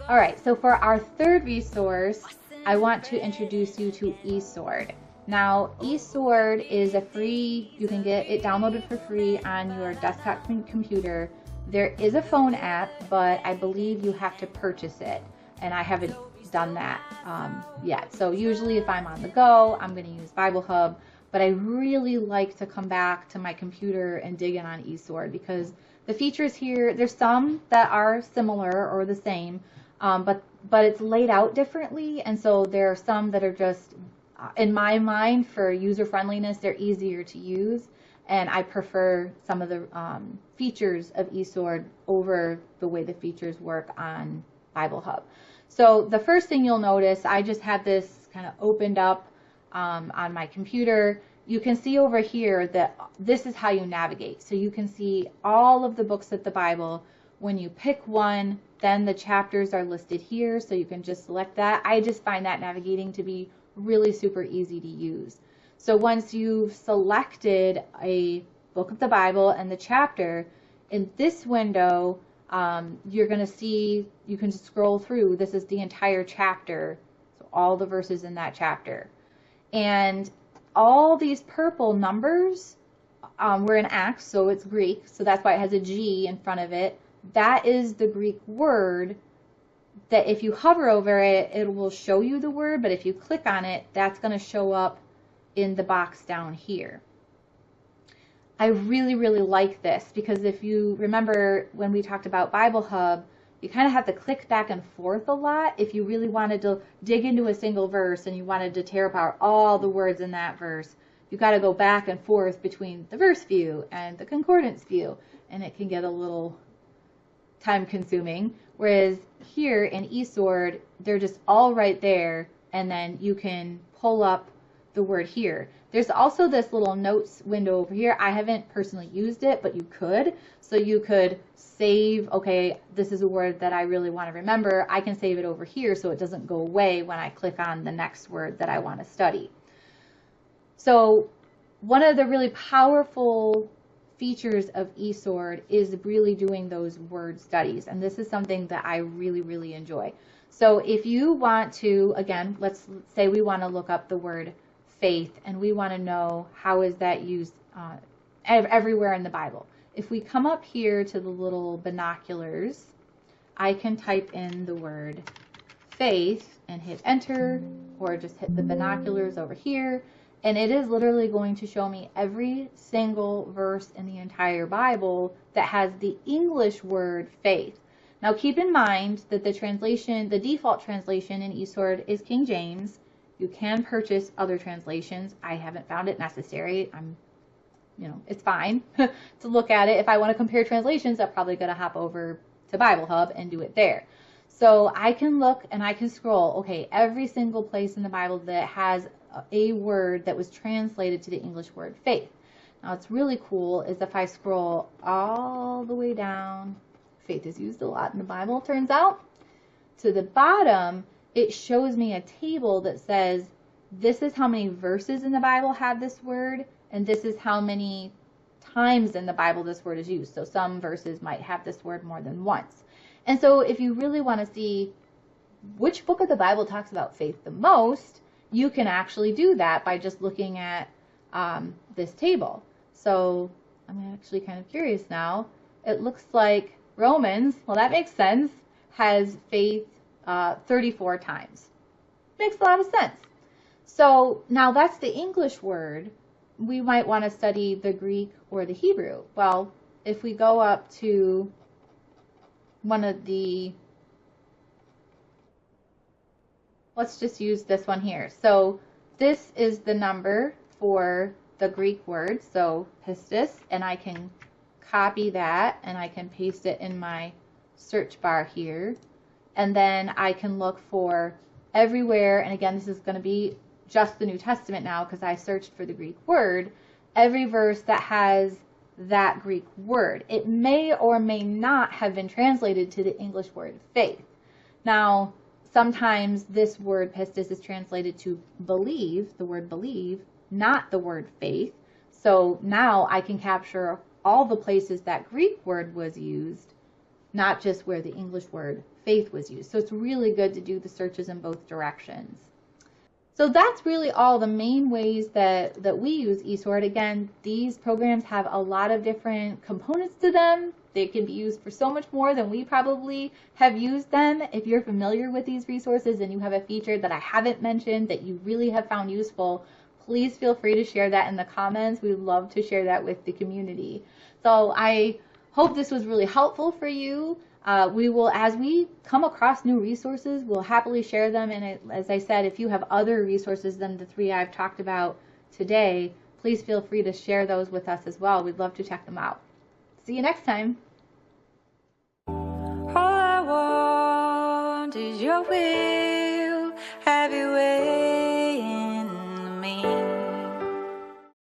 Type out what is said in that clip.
All right, so for our third resource, I want to introduce you to eSword. Now, eSword is a free, you can get it downloaded for free on your desktop computer. There is a phone app, but I believe you have to purchase it, and I haven't done that yet. So usually if I'm on the go, I'm going to use Bible Hub, but I really like to come back to my computer and dig in on eSword because the features here, there's some that are similar or the same, but it's laid out differently, and so there are some that are just, in my mind, for user friendliness, they're easier to use, and I prefer some of the features of eSword over the way the features work on Bible Hub. So the first thing you'll notice, I just have this kind of opened up on my computer. You can see over here that this is how you navigate. So you can see all of the books of the Bible. When you pick one, then the chapters are listed here, so you can just select that. I just find that navigating to be really super easy to use. So once you've selected a book of the Bible and the chapter, in this window, you're going to see, you can scroll through. This is the entire chapter, so all the verses in that chapter. And all these purple numbers, we're in Acts, so it's Greek, so that's why it has a G in front of it. That is the Greek word that if you hover over it, it will show you the word, but if you click on it, that's going to show up in the box down here. I really, really like this because if you remember when we talked about Bible Hub, you kind of have to click back and forth a lot if you really wanted to dig into a single verse and you wanted to tear apart all the words in that verse. You got to go back and forth between the verse view and the concordance view, and it can get a little time consuming. Whereas here in eSword, they're just all right there, and then you can pull up the word here. There's also this little notes window over here. I haven't personally used it, but you could. So you could save, okay, this is a word that I really want to remember. I can save it over here so it doesn't go away when I click on the next word that I want to study. So one of the really powerful features of eSword is really doing those word studies, and this is something that I really, really enjoy. So if you want to, again, let's say we want to look up the word faith, and we want to know how is that used everywhere in the Bible. If we come up here to the little binoculars, I can type in the word faith and hit enter, or just hit the binoculars over here, and it is literally going to show me every single verse in the entire Bible that has the English word faith. Now keep in mind that the translation, the default translation in eSword is King James. You can purchase other translations. I haven't found it necessary. It's fine to look at it. If I want to compare translations, I'm probably going to hop over to Bible Hub and do it there. So I can look and I can scroll, okay, every single place in the Bible that has a word that was translated to the English word faith. Now what's really cool is if I scroll all the way down, faith is used a lot in the Bible, turns out, to the bottom, it shows me a table that says this is how many verses in the Bible have this word, and this is how many times in the Bible this word is used. So some verses might have this word more than once. And so if you really want to see which book of the Bible talks about faith the most, you can actually do that by just looking at this table. So I'm actually kind of curious now. It looks like Romans, well that makes sense, has faith 34 times. Makes a lot of sense. So now that's the English word. We might want to study the Greek or the Hebrew. Well, if we go up to one of the, let's just use this one here. So this is the number for the Greek word, so pistis, and I can copy that and I can paste it in my search bar here. And then I can look for everywhere, and again, this is going to be just the New Testament now because I searched for the Greek word, every verse that has that Greek word. It may or may not have been translated to the English word faith. Now, sometimes this word pistis is translated to believe, the word believe, not the word faith. So now I can capture all the places that Greek word was used, not just where the English word faith was used. So it's really good to do the searches in both directions. So that's really all the main ways that we use eSword. Again, these programs have a lot of different components to them. They can be used for so much more than we probably have used them. If you're familiar with these resources and you have a feature that I haven't mentioned that you really have found useful, please feel free to share that in the comments. We'd love to share that with the community. So I hope this was really helpful for you. We will, as we come across new resources, we'll happily share them. And as I said, if you have other resources than the 3 I've talked about today, please feel free to share those with us as well. We'd love to check them out. See you next time. All I want is your will, have your way.